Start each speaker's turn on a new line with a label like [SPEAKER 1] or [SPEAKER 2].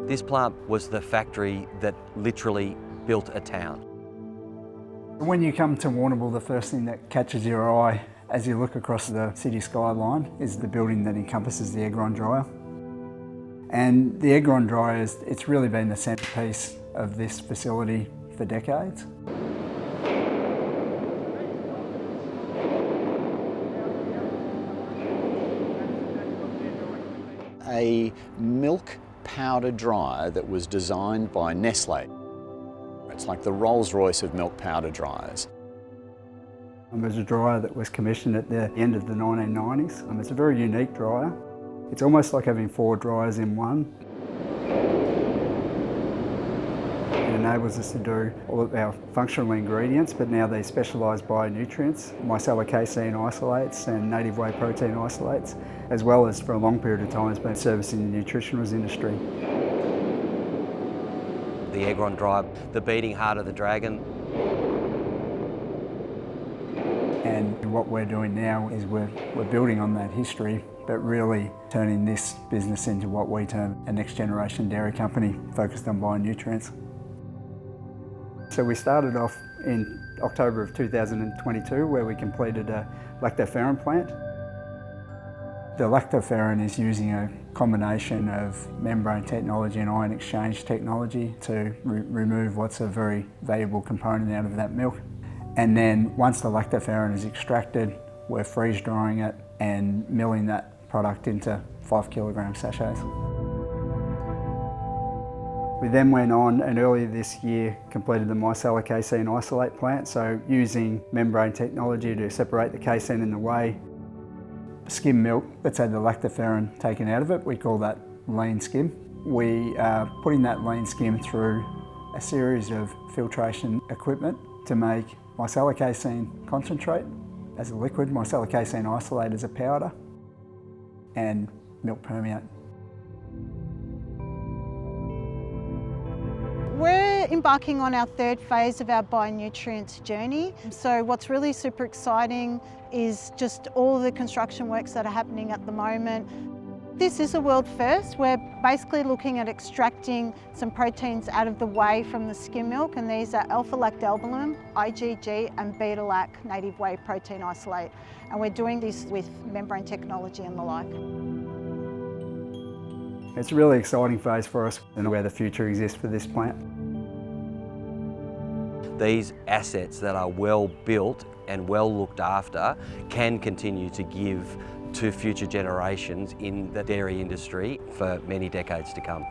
[SPEAKER 1] This plant was the factory that literally built a town.
[SPEAKER 2] When you come to Warrnambool, the first thing that catches your eye as you look across the city skyline is the building that encompasses the egg grind dryer. And the egg grind dryer, it's really been the centrepiece of this facility for decades.
[SPEAKER 3] A milk powder dryer that was designed by Nestle. It's like the Rolls Royce of milk powder dryers.
[SPEAKER 2] It was a dryer that was commissioned at the end of the 1990s. It's a very unique dryer. It's almost like having 4 dryers in one. It enables us to do all of our functional ingredients, but now these specialised bionutrients, Micellar Casein isolates and native whey protein isolates, as well as for a long period of time has been servicing the nutritionals industry.
[SPEAKER 1] The egg grind dryer, the beating heart of the dragon.
[SPEAKER 2] And what we're doing now is we're building on that history, but really turning this business into what we term a next generation dairy company focused on bionutrients. So we started off in October of 2022 where we completed a lactoferrin plant. The lactoferrin is using a combination of membrane technology and ion exchange technology to remove what's a very valuable component out of that milk. And then once the lactoferrin is extracted, we're freeze drying it and milling that product into 5 kilogram sachets. We then went on and earlier this year completed the Micellar Casein isolate plant, so using membrane technology to separate the casein and the whey. Skim milk that's had the lactoferrin taken out of it, we call that lean skim. We are putting that lean skim through a series of filtration equipment to make Micellar Casein concentrate as a liquid, Micellar Casein isolate as a powder, and milk permeate.
[SPEAKER 4] We're embarking on our 3rd phase of our bionutrients journey. So what's really super exciting is just all the construction works that are happening at the moment. This is a world first. We're basically looking at extracting some proteins out of the whey from the skim milk, and these are alpha-lactalbumin, IgG and beta-lac native whey protein isolate. And we're doing this with membrane technology and the like.
[SPEAKER 2] It's a really exciting phase for us and where the future exists for this plant.
[SPEAKER 1] These assets that are well built and well looked after can continue to give to future generations in the dairy industry for many decades to come.